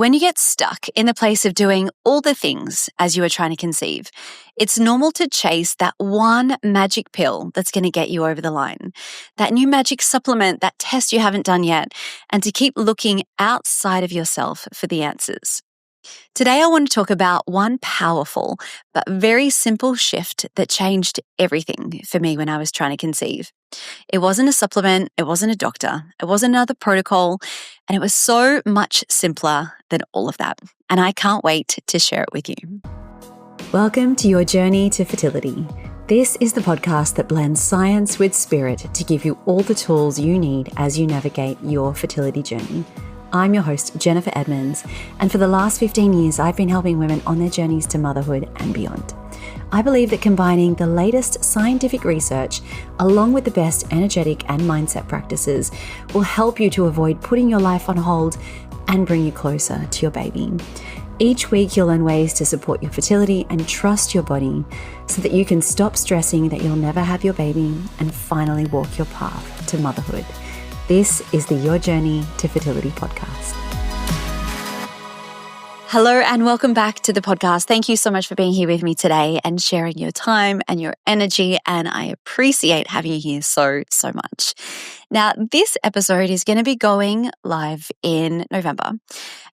When you get stuck in the place of doing all the things as you are trying to conceive, it's normal to chase that one magic pill that's going to get you over the line, that new magic supplement, that test you haven't done yet, and to keep looking outside of yourself for the answers. Today, I want to talk about one powerful but very simple shift that changed everything for me when I was trying to conceive. It wasn't a supplement, it wasn't a doctor, it wasn't another protocol, and it was so much simpler than all of that. And I can't wait to share it with you. Welcome to your journey to fertility. This is the podcast that blends science with spirit to give you all the tools you need as you navigate your fertility journey. I'm your host, Jennifer Edmonds, and for the last 15 years, I've been helping women on their journeys to motherhood and beyond. I believe that combining the latest scientific research along with the best energetic and mindset practices will help you to avoid putting your life on hold and bring you closer to your baby. Each week, you'll learn ways to support your fertility and trust your body so that you can stop stressing that you'll never have your baby and finally walk your path to motherhood. This is the Your Journey to Fertility podcast. Hello and welcome back to the podcast. Thank you so much for being here with me today and sharing your time and your energy. And I appreciate having you here so much. Now, this episode is going to be going live in November.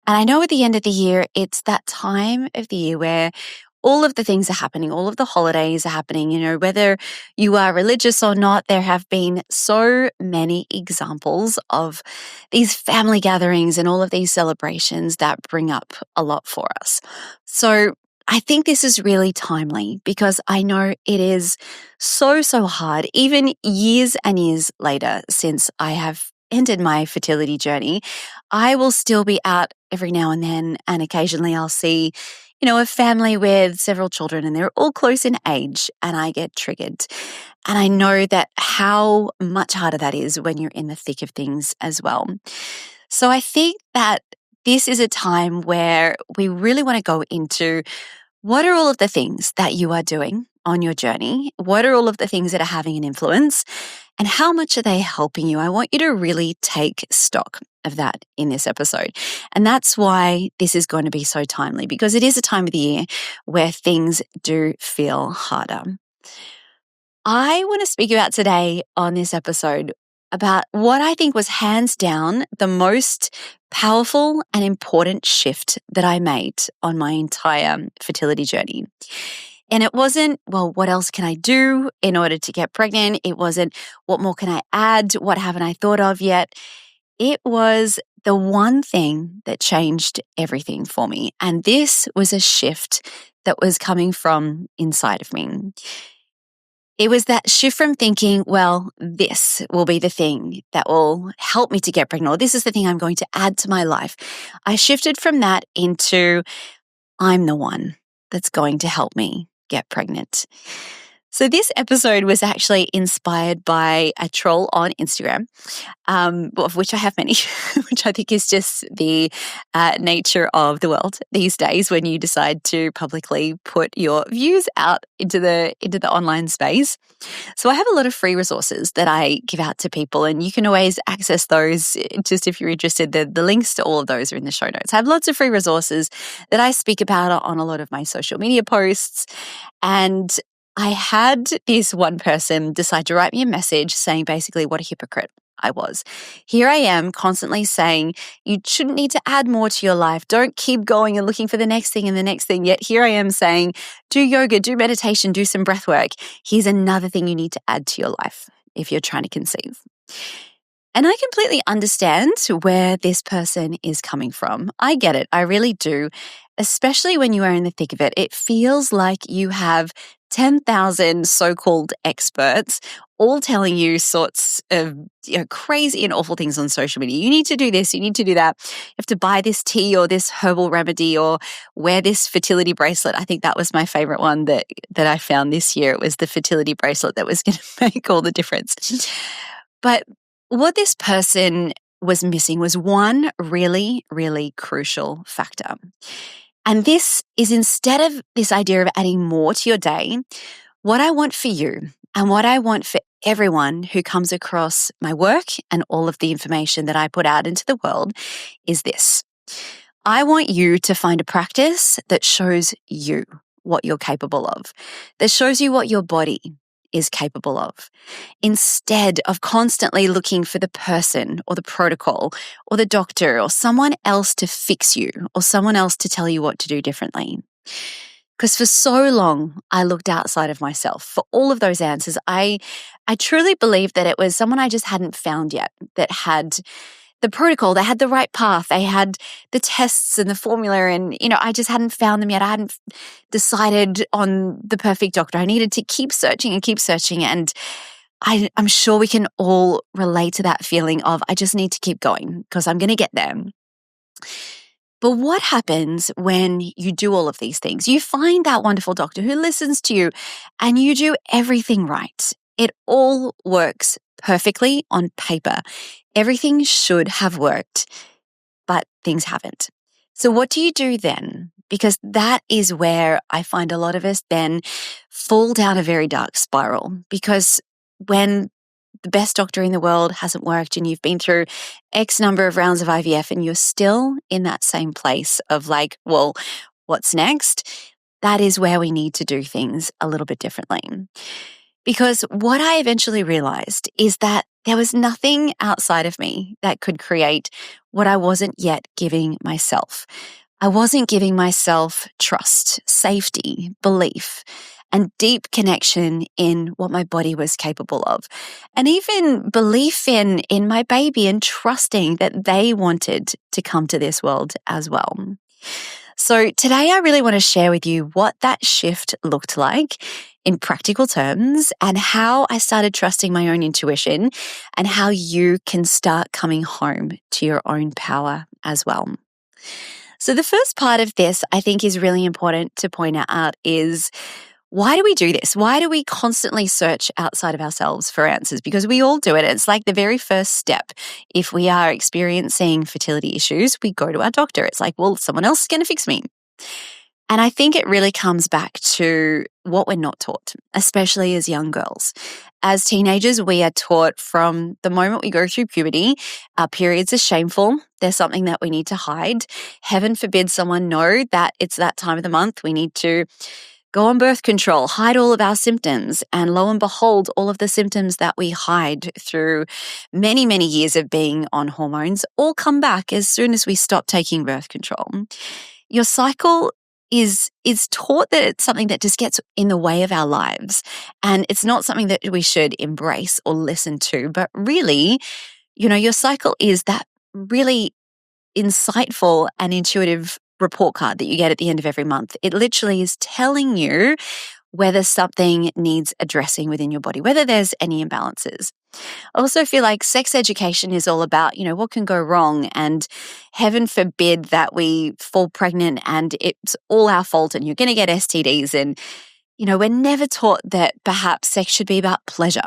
And I know at the end of the year, it's that time of the year where all of the things are happening, all of the holidays are happening, whether you are religious or not, there have been so many examples of these family gatherings and all of these celebrations that bring up a lot for us. So I think this is really timely because I know it is so hard, even years and years later since I have ended my fertility journey. I will still be out every now and then, and occasionally I'll see a family with several children and they're all close in age and I get triggered. And I know that how much harder that is when you're in the thick of things as well. So I think that this is a time where we really want to go into what are all of the things that you are doing on your journey? What are all of the things that are having an influence? And how much are they helping you? I want you to really take stock of that in this episode. And that's why this is going to be so timely, because it is a time of the year where things do feel harder. I want to speak about today on this episode about what I think was hands down the most powerful and important shift that I made on my entire fertility journey. And it wasn't, well, what else can I do in order to get pregnant? It wasn't, what more can I add? What haven't I thought of yet? It was the one thing that changed everything for me. And this was a shift that was coming from inside of me. It was that shift from thinking, well, this will be the thing that will help me to get pregnant, or this is the thing I'm going to add to my life. I shifted from that into, I'm the one that's going to help me get pregnant. So this episode was actually inspired by a troll on Instagram, of which I have many, which I think is just the nature of the world these days when you decide to publicly put your views out into the online space. So I have a lot of free resources that I give out to people, and you can always access those just if you're interested. The links to all of those are in the show notes. I have lots of free resources that I speak about on a lot of my social media posts, and I had this one person decide to write me a message saying basically what a hypocrite I was. Here I am constantly saying, you shouldn't need to add more to your life. Don't keep going and looking for the next thing and the next thing. Yet here I am saying, do yoga, do meditation, do some breath work. Here's another thing you need to add to your life if you're trying to conceive. And I completely understand where this person is coming from. I get it. I really do. Especially when you are in the thick of it. It feels like you have 10,000 so-called experts all telling you sorts of crazy and awful things on social media. You need to do this, you need to do that. You have to buy this tea or this herbal remedy or wear this fertility bracelet. I think that was my favorite one that I found this year. It was the fertility bracelet that was going to make all the difference. But what this person was missing was one really, really crucial factor. And this is, instead of this idea of adding more to your day, what I want for you and what I want for everyone who comes across my work and all of the information that I put out into the world is this. I want you to find a practice that shows you what you're capable of, that shows you what your body is capable of, instead of constantly looking for the person or the protocol or the doctor or someone else to fix you or someone else to tell you what to do differently. Because for so long, I looked outside of myself for all of those answers. I truly believed that it was someone I just hadn't found yet that had the protocol, they had the right path, they had the tests and the formula, and I just hadn't found them yet. I hadn't decided on the perfect doctor. I needed to keep searching and keep searching, and I'm sure we can all relate to that feeling of I just need to keep going because I'm going to get there. But what happens when you do all of these things? You find that wonderful doctor who listens to you and you do everything right. It all works perfectly on paper. Everything should have worked, but things haven't. So what do you do then? Because that is where I find a lot of us then fall down a very dark spiral, because when the best doctor in the world hasn't worked and you've been through X number of rounds of IVF and you're still in that same place of like, well, what's next? That is where we need to do things a little bit differently. Because what I eventually realized is that there was nothing outside of me that could create what I wasn't yet giving myself. I wasn't giving myself trust, safety, belief, and deep connection in what my body was capable of. And even belief in my baby and trusting that they wanted to come to this world as well. So today I really want to share with you what that shift looked like in practical terms and how I started trusting my own intuition and how you can start coming home to your own power as well. So the first part of this I think is really important to point out is, why do we do this? Why do we constantly search outside of ourselves for answers? Because we all do it. It's like the very first step. If we are experiencing fertility issues, we go to our doctor. It's like, well, someone else is going to fix me. And I think it really comes back to what we're not taught, especially as young girls. As teenagers, we are taught from the moment we go through puberty, our periods are shameful. They're something that we need to hide. Heaven forbid someone know that it's that time of the month. We need to go on birth control, hide all of our symptoms. And lo and behold, all of the symptoms that we hide through many, many years of being on hormones all come back as soon as we stop taking birth control. Your cycle is taught that it's something that just gets in the way of our lives. And it's not something that we should embrace or listen to. But really, your cycle is that really insightful and intuitive report card that you get at the end of every month. It literally is telling you whether something needs addressing within your body, whether there's any imbalances. I also feel like sex education is all about, what can go wrong, and heaven forbid that we fall pregnant and it's all our fault and you're going to get STDs. And, we're never taught that perhaps sex should be about pleasure.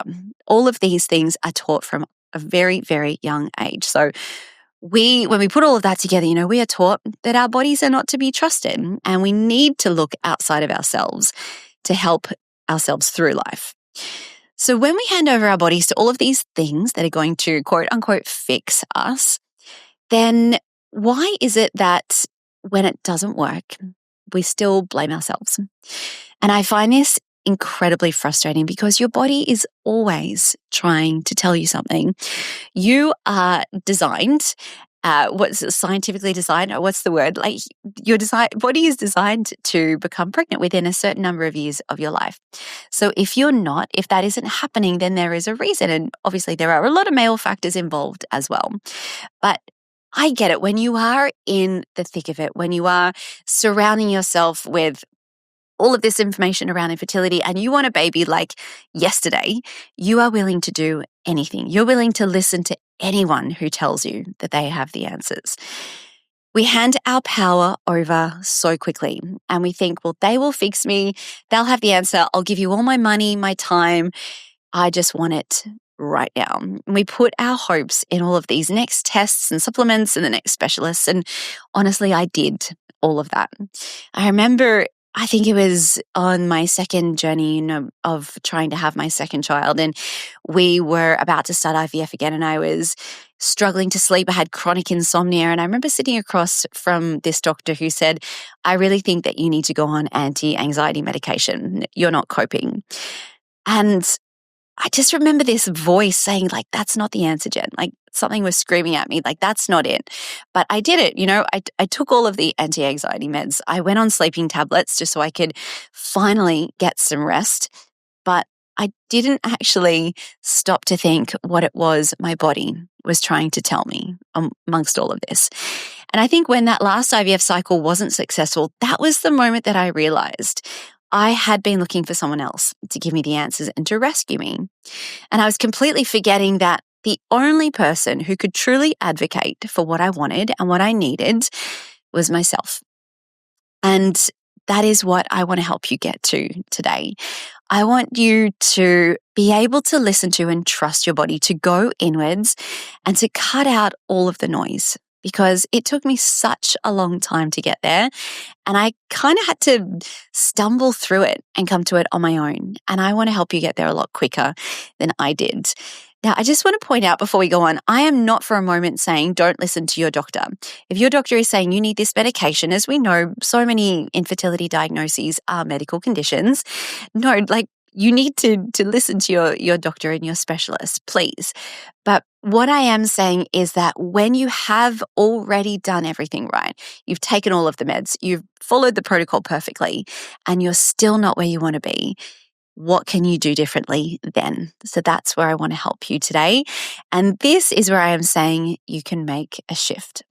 All of these things are taught from a very, very young age. So when we put all of that together, we are taught that our bodies are not to be trusted and we need to look outside of ourselves to help ourselves through life. So when we hand over our bodies to all of these things that are going to quote unquote fix us, then why is it that when it doesn't work, we still blame ourselves? And I find this incredibly frustrating because your body is always trying to tell you something. You are designed, what's scientifically designed, or what's the word? Like your body is designed to become pregnant within a certain number of years of your life. So if that isn't happening, then there is a reason. And obviously there are a lot of male factors involved as well. But I get it. When you are in the thick of it, when you are surrounding yourself with all of this information around infertility and you want a baby like yesterday, you are willing to do anything. You're willing to listen to anyone who tells you that they have the answers. We hand our power over so quickly and we think, well, they will fix me. They'll have the answer. I'll give you all my money, my time. I just want it right now. And we put our hopes in all of these next tests and supplements and the next specialists. And honestly, I did all of that. I remember I think it was on my second journey, of trying to have my second child. And we were about to start IVF again, and I was struggling to sleep. I had chronic insomnia. And I remember sitting across from this doctor who said, I really think that you need to go on anti-anxiety medication. You're not coping. And I just remember this voice saying, like, that's not the answer, Jen. Like, something was screaming at me, like, that's not it. But I did it. I took all of the anti-anxiety meds. I went on sleeping tablets just so I could finally get some rest. But I didn't actually stop to think what it was my body was trying to tell me amongst all of this. And I think when that last IVF cycle wasn't successful, that was the moment that I realized I had been looking for someone else to give me the answers and to rescue me. And I was completely forgetting that the only person who could truly advocate for what I wanted and what I needed was myself. And that is what I want to help you get to today. I want you to be able to listen to and trust your body, to go inwards and to cut out all of the noise, because it took me such a long time to get there. And I kind of had to stumble through it and come to it on my own. And I want to help you get there a lot quicker than I did. Now, I just want to point out before we go on, I am not for a moment saying don't listen to your doctor. If your doctor is saying you need this medication, as we know, so many infertility diagnoses are medical conditions. No, like, you need to listen to your doctor and your specialist, please. But what I am saying is that when you have already done everything right, you've taken all of the meds, you've followed the protocol perfectly, and you're still not where you want to be, what can you do differently then? So that's where I want to help you today. And this is where I am saying you can make a shift.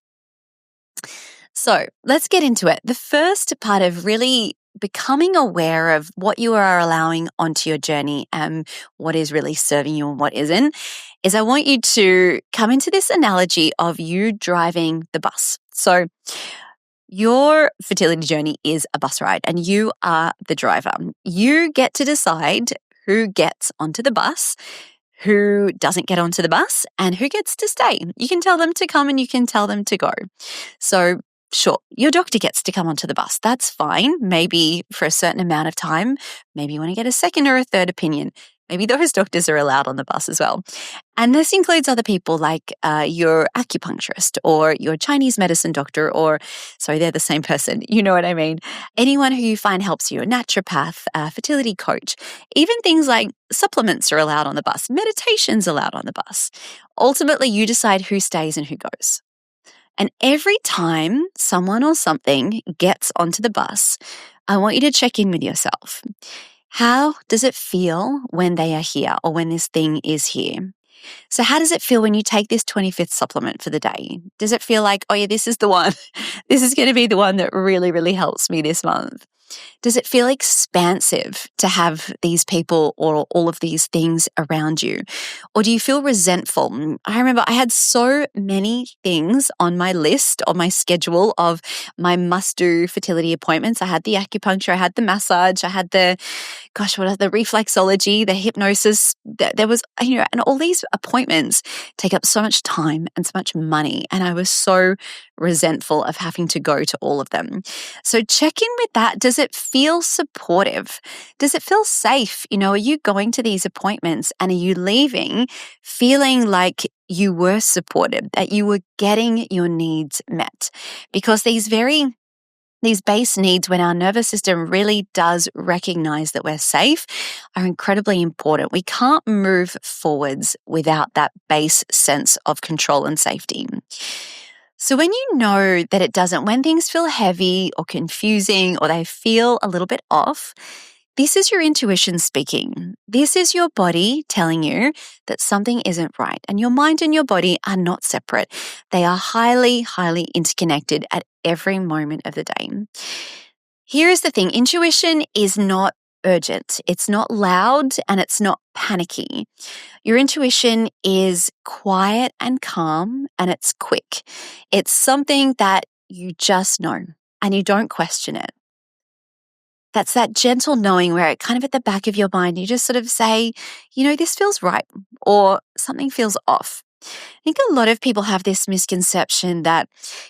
So let's get into it. The first part of really becoming aware of what you are allowing onto your journey and what is really serving you and what isn't, is I want you to come into this analogy of you driving the bus. So your fertility journey is a bus ride and you are the driver. You get to decide who gets onto the bus, who doesn't get onto the bus, and who gets to stay. You can tell them to come and you can tell them to go. So sure, your doctor gets to come onto the bus. That's fine. Maybe for a certain amount of time. Maybe you want to get a second or a third opinion. Maybe those doctors are allowed on the bus as well. And this includes other people like your acupuncturist or your Chinese medicine doctor, or, sorry, they're the same person. You know what I mean? Anyone who you find helps you, a naturopath, a fertility coach. Even things like supplements are allowed on the bus. Meditation's allowed on the bus. Ultimately, you decide who stays and who goes. And every time someone or something gets onto the bus, I want you to check in with yourself. How does it feel when they are here or when this thing is here? So how does it feel when you take this 25th supplement for the day? Does it feel like, oh yeah, this is the one. This is going to be the one that really, really helps me this month? Does it feel expansive to have these people or all of these things around you? Or do you feel resentful? I remember I had so many things on my list, on my schedule of my must-do fertility appointments. I had the acupuncture, I had the massage, I had the reflexology, the hypnosis. There was, and all these appointments take up so much time and so much money. And I was so resentful of having to go to all of them. So check in with that. Does it feel supportive? Does it feel safe? Are you going to these appointments and are you leaving feeling like you were supported, that you were getting your needs met? Because these base needs, when our nervous system really does recognize that we're safe, are incredibly important. We can't move forwards without that base sense of control and safety. So when you know that it doesn't, when things feel heavy or confusing or they feel a little bit off, this is your intuition speaking. This is your body telling you that something isn't right. And your mind and your body are not separate. They are highly, highly interconnected at every moment of the day. Here is the thing. Intuition is not urgent. It's not loud and it's not panicky. Your intuition is quiet and calm and it's quick. It's something that you just know and you don't question it. That's that gentle knowing where it kind of at the back of your mind, you just sort of say, this feels right or something feels off. I think a lot of people have this misconception that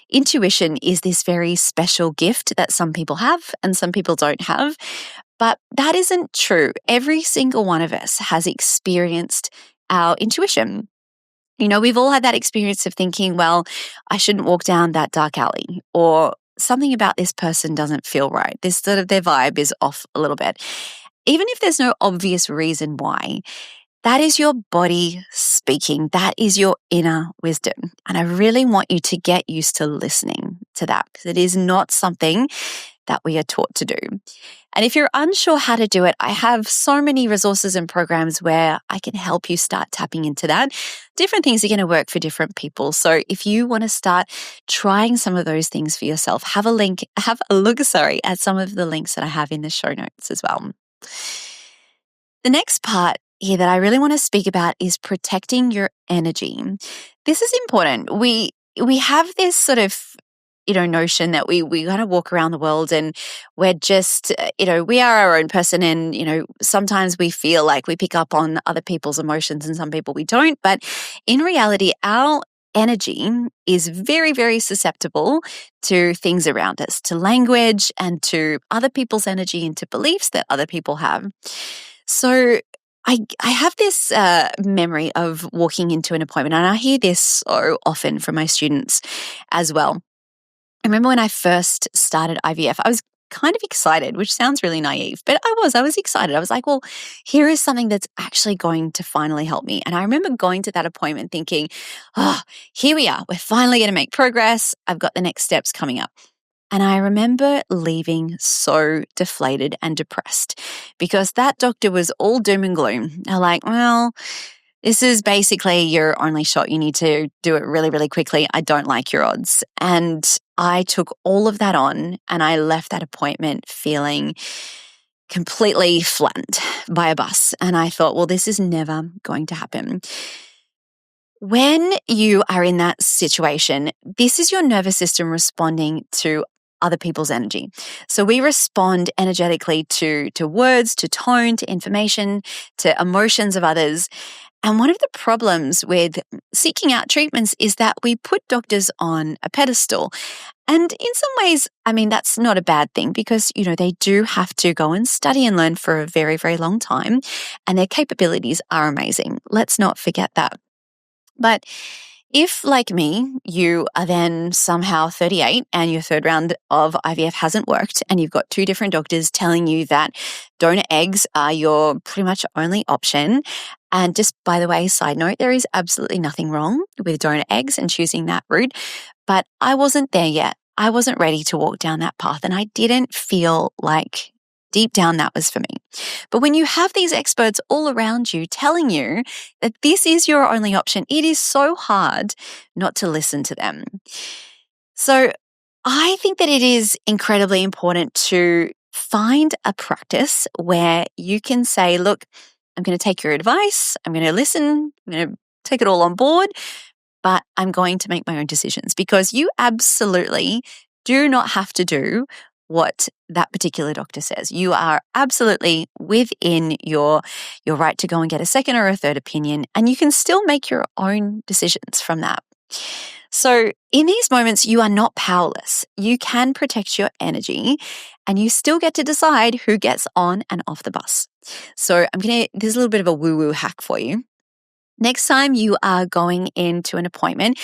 intuition is this very special gift that some people have and some people don't have. But that isn't true. Every single one of us has experienced our intuition. We've all had that experience of thinking, well, I shouldn't walk down that dark alley, or something about this person doesn't feel right. This sort of their vibe is off a little bit. Even if there's no obvious reason why, that is your body speaking. That is your inner wisdom. And I really want you to get used to listening to that, because it is not something that we are taught to do. And if you're unsure how to do it, I have so many resources and programs where I can help you start tapping into that. Different things are going to work for different people. So if you want to start trying some of those things for yourself, have a look, at some of the links that I have in the show notes as well. The next part here that I really want to speak about is protecting your energy. This is important. We have this sort of notion that we kind of walk around the world and we're just, we are our own person, and, sometimes we feel like we pick up on other people's emotions and some people we don't. But in reality, our energy is very, very susceptible to things around us, to language and to other people's energy and to beliefs that other people have. So I have this memory of walking into an appointment, and I hear this so often from my students as well. I remember when I first started IVF, I was kind of excited, which sounds really naive, but I was excited. I was like, well, here is something that's actually going to finally help me. And I remember going to that appointment thinking, oh, here we are. We're finally going to make progress. I've got the next steps coming up. And I remember leaving so deflated and depressed because that doctor was all doom and gloom. They're like, well, this is basically your only shot. You need to do it really, really quickly. I don't like your odds. And I took all of that on and I left that appointment feeling completely flattened by a bus. And I thought, well, this is never going to happen. When you are in that situation, this is your nervous system responding to other people's energy. So we respond energetically to words, to tone, to information, to emotions of others. And one of the problems with seeking out treatments is that we put doctors on a pedestal. And in some ways, that's not a bad thing because, they do have to go and study and learn for a very, very long time. And their capabilities are amazing. Let's not forget that. But if, like me, you are then somehow 38 and your third round of IVF hasn't worked and you've got two different doctors telling you that donor eggs are your pretty much only option. And just by the way, side note, there is absolutely nothing wrong with donor eggs and choosing that route. But I wasn't there yet. I wasn't ready to walk down that path and I didn't feel like deep down that was for me. But when you have these experts all around you telling you that this is your only option, it is so hard not to listen to them. So I think that it is incredibly important to find a practice where you can say, look, I'm going to take your advice. I'm going to listen. I'm going to take it all on board, but I'm going to make my own decisions because you absolutely do not have to do what that particular doctor says. You are absolutely within your right to go and get a second or a third opinion, and you can still make your own decisions from that. So in these moments, you are not powerless. You can protect your energy and you still get to decide who gets on and off the bus. So there's a little bit of a woo-woo hack for you. Next time you are going into an appointment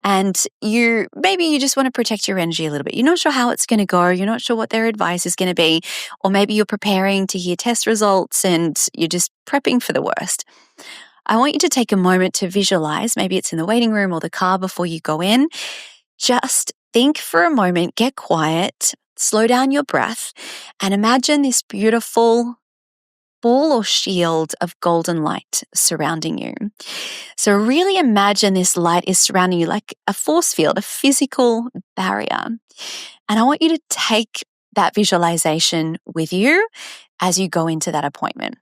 and maybe you just want to protect your energy a little bit. You're not sure how it's going to go. You're not sure what their advice is going to be. Or maybe you're preparing to hear test results and you're just prepping for the worst. I want you to take a moment to visualize, maybe it's in the waiting room or the car before you go in. Just think for a moment, get quiet, slow down your breath, and imagine this beautiful ball or shield of golden light surrounding you. So really imagine this light is surrounding you like a force field, a physical barrier. And I want you to take that visualization with you as you go into that appointment.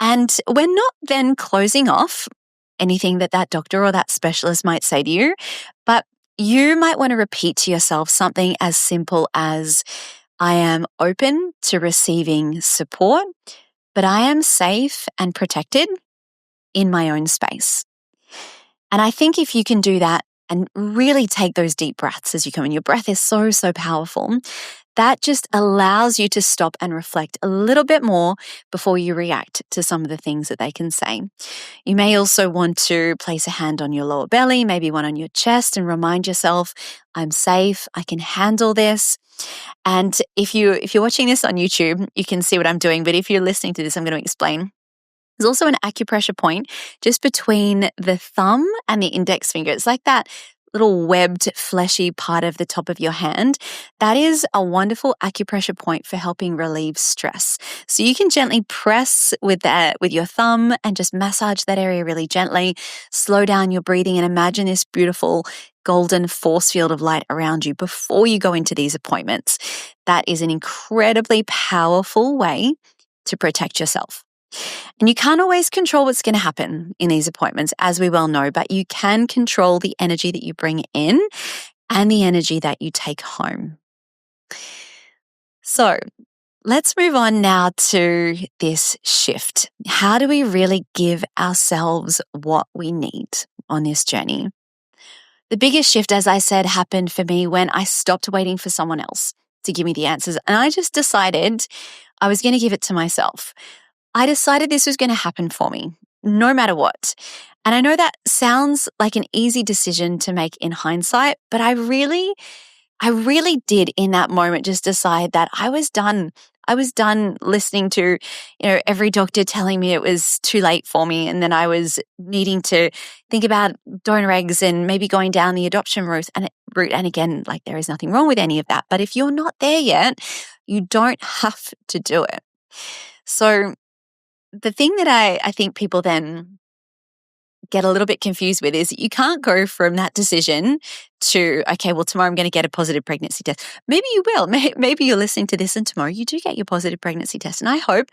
And we're not then closing off anything that doctor or that specialist might say to you, but you might want to repeat to yourself something as simple as, I am open to receiving support, but I am safe and protected in my own space. And I think if you can do that and really take those deep breaths as you come in, your breath is so, so powerful. That just allows you to stop and reflect a little bit more before you react to some of the things that they can say. You may also want to place a hand on your lower belly, maybe one on your chest, and remind yourself, I'm safe, I can handle this. And if you're watching this on YouTube, you can see what I'm doing. But if you're listening to this, I'm going to explain. There's also an acupressure point just between the thumb and the index finger. It's like that little webbed, fleshy part of the top of your hand. That is a wonderful acupressure point for helping relieve stress. So you can gently press with your thumb and just massage that area really gently, slow down your breathing, and imagine this beautiful golden force field of light around you before you go into these appointments. That is an incredibly powerful way to protect yourself. And you can't always control what's going to happen in these appointments, as we well know, but you can control the energy that you bring in and the energy that you take home. So let's move on now to this shift. How do we really give ourselves what we need on this journey? The biggest shift, as I said, happened for me when I stopped waiting for someone else to give me the answers. And I just decided I was going to give it to myself. I decided this was going to happen for me, no matter what. And I know that sounds like an easy decision to make in hindsight, but I really did in that moment just decide that I was done. I was done listening to, every doctor telling me it was too late for me. And then I was needing to think about donor eggs and maybe going down the adoption route. And again, like, there is nothing wrong with any of that. But if you're not there yet, you don't have to do it. So the thing that I think people then get a little bit confused with is that you can't go from that decision to, okay, well, tomorrow I'm going to get a positive pregnancy test. Maybe you will. Maybe you're listening to this and tomorrow you do get your positive pregnancy test. And I hope,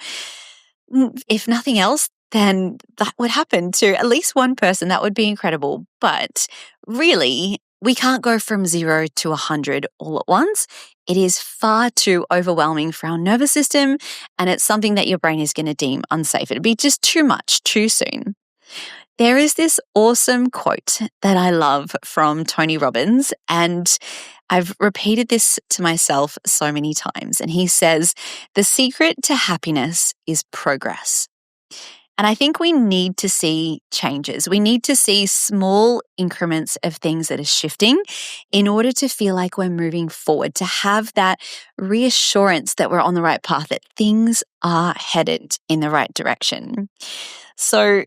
if nothing else, then that would happen to at least one person. That would be incredible. But really, we can't go from 0 to 100 all at once. It is far too overwhelming for our nervous system, and it's something that your brain is going to deem unsafe. It'd be just too much, too soon. There is this awesome quote that I love from Tony Robbins, and I've repeated this to myself so many times. And he says, the secret to happiness is progress. And I think we need to see changes. We need to see small increments of things that are shifting in order to feel like we're moving forward, to have that reassurance that we're on the right path, that things are headed in the right direction. So,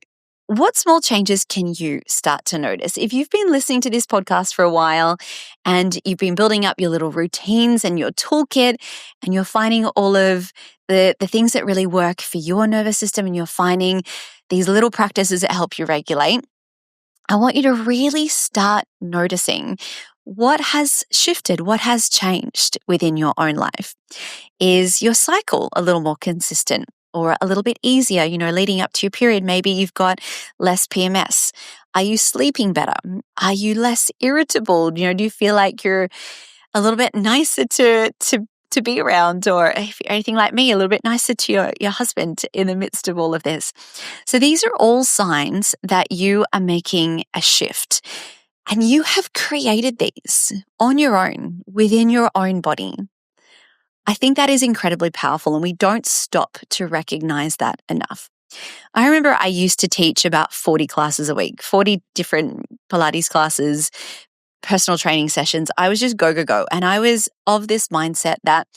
what small changes can you start to notice? If you've been listening to this podcast for a while and you've been building up your little routines and your toolkit, and you're finding all of the things that really work for your nervous system, and you're finding these little practices that help you regulate, I want you to really start noticing what has shifted, what has changed within your own life. Is your cycle a little more consistent or a little bit easier, leading up to your period? Maybe you've got less PMS. Are you sleeping better? Are you less irritable? Do you feel like you're a little bit nicer to be around, or if you're anything like me, a little bit nicer to your husband in the midst of all of this? So these are all signs that you are making a shift, and you have created these on your own, within your own body. I think that is incredibly powerful, and we don't stop to recognize that enough. I remember I used to teach about 40 classes a week, 40 different Pilates classes, personal training sessions. I was just go, go, go. And I was of this mindset that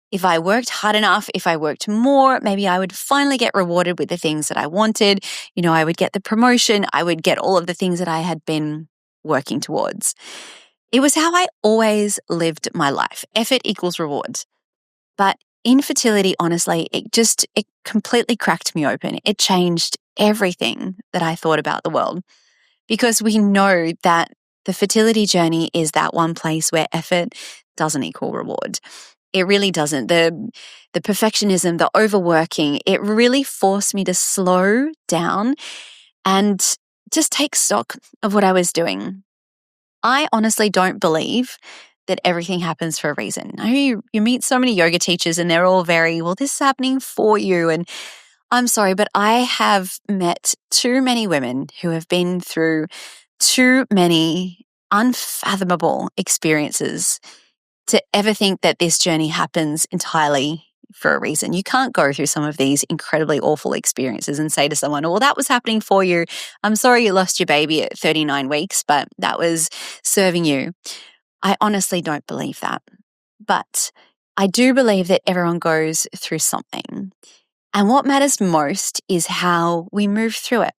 if I worked hard enough, if I worked more, maybe I would finally get rewarded with the things that I wanted. I would get the promotion. I would get all of the things that I had been working towards. It was how I always lived my life. Effort equals reward. But infertility, honestly, it completely cracked me open. It changed everything that I thought about the world, because we know that the fertility journey is that one place where effort doesn't equal reward. It really doesn't. The perfectionism, the overworking, it really forced me to slow down and just take stock of what I was doing. I honestly don't believe that everything happens for a reason. I know you meet so many yoga teachers and they're all very, well, this is happening for you. And I'm sorry, but I have met too many women who have been through too many unfathomable experiences to ever think that this journey happens entirely for a reason. You can't go through some of these incredibly awful experiences and say to someone, well, that was happening for you. I'm sorry you lost your baby at 39 weeks, but that was serving you. I honestly don't believe that. But I do believe that everyone goes through something. And what matters most is how we move through it.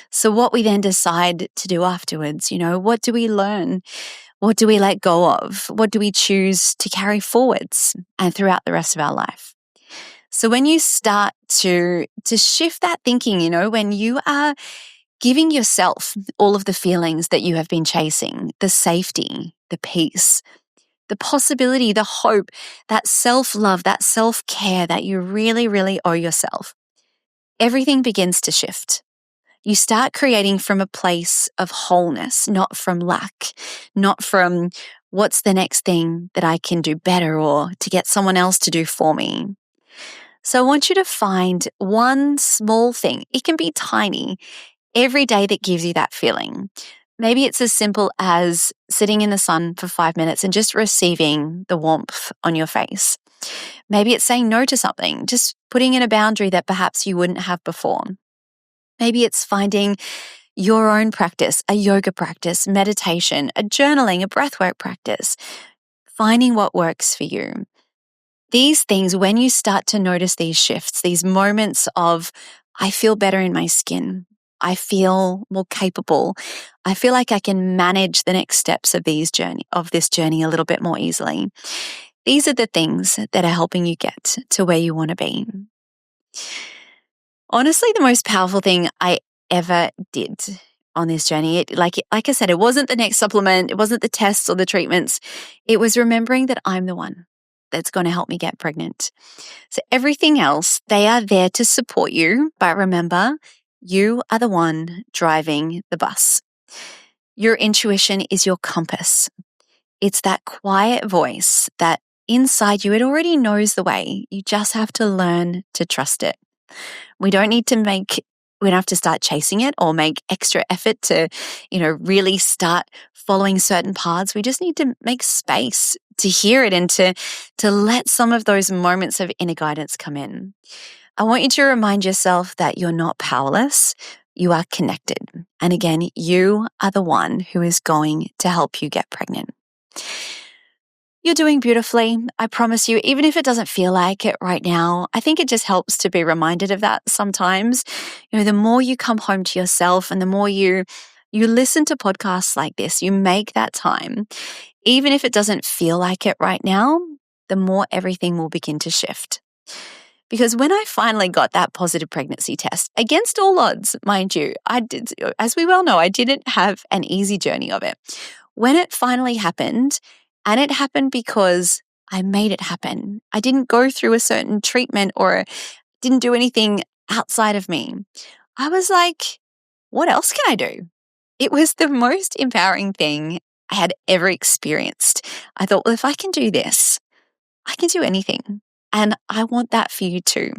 So what we then decide to do afterwards, what do we learn? What do we let go of? What do we choose to carry forwards and throughout the rest of our life? So when you start to shift that thinking, when you are giving yourself all of the feelings that you have been chasing, the safety, the peace, the possibility, the hope, that self-love, that self-care that you really, really owe yourself, everything begins to shift. You start creating from a place of wholeness, not from lack, not from what's the next thing that I can do better or to get someone else to do for me. So I want you to find one small thing. It can be tiny every day that gives you that feeling. Maybe it's as simple as sitting in the sun for 5 minutes and just receiving the warmth on your face. Maybe it's saying no to something, just putting in a boundary that perhaps you wouldn't have before. Maybe it's finding your own practice, a yoga practice, meditation, a journaling, a breathwork practice, finding what works for you. These things, when you start to notice these shifts, these moments of, I feel better in my skin, I feel more capable, I feel like I can manage the next steps of this journey a little bit more easily. These are the things that are helping you get to where you want to be. Honestly, the most powerful thing I ever did on this journey, like I said, it wasn't the next supplement, it wasn't the tests or the treatments. It was remembering that I'm the one that's going to help me get pregnant. So everything else, they are there to support you. But remember, you are the one driving the bus. Your intuition is your compass. It's that quiet voice that inside you, it already knows the way. You just have to learn to trust it. We don't have to start chasing it or make extra effort to, really start following certain paths. We just need to make space to hear it and to let some of those moments of inner guidance come in. I want you to remind yourself that you're not powerless. You are connected. And again, you are the one who is going to help you get pregnant. You're doing beautifully. I promise you, even if it doesn't feel like it right now, I think it just helps to be reminded of that sometimes. The more you come home to yourself and the more you listen to podcasts like this, you make that time, even if it doesn't feel like it right now, the more everything will begin to shift. Because when I finally got that positive pregnancy test, against all odds, mind you, as we well know, I didn't have an easy journey of it. When it finally happened, and it happened because I made it happen. I didn't go through a certain treatment or didn't do anything outside of me. I was like, what else can I do? It was the most empowering thing I had ever experienced. I thought, well, if I can do this, I can do anything. And I want that for you too.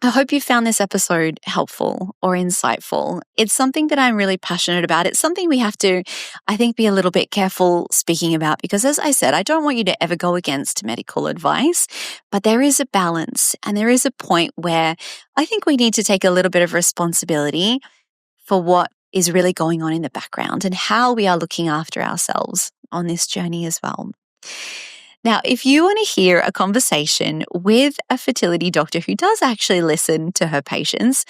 I hope you found this episode helpful or insightful. It's something that I'm really passionate about. It's something we have to, I think, be a little bit careful speaking about because, as I said, I don't want you to ever go against medical advice, but there is a balance and there is a point where I think we need to take a little bit of responsibility for what is really going on in the background and how we are looking after ourselves on this journey as well. Now, if you want to hear a conversation with a fertility doctor who does actually listen to her patients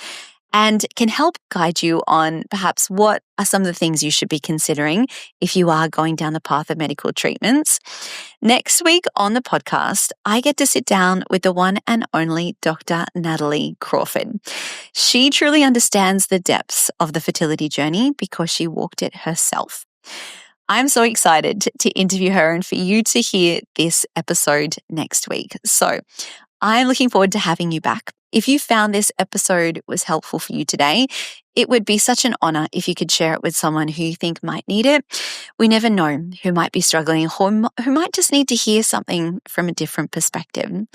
and can help guide you on perhaps what are some of the things you should be considering if you are going down the path of medical treatments, next week on the podcast, I get to sit down with the one and only Dr. Natalie Crawford. She truly understands the depths of the fertility journey because she walked it herself. I'm so excited to interview her and for you to hear this episode next week. So I'm looking forward to having you back. If you found this episode was helpful for you today, it would be such an honor if you could share it with someone who you think might need it. We never know who might be struggling, who might just need to hear something from a different perspective.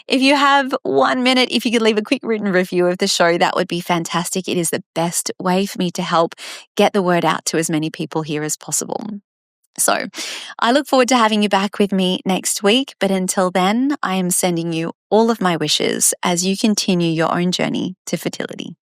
If you have 1 minute, if you could leave a quick written review of the show, that would be fantastic. It is the best way for me to help get the word out to as many people here as possible. So I look forward to having you back with me next week. But until then, I am sending you all of my wishes as you continue your own journey to fertility.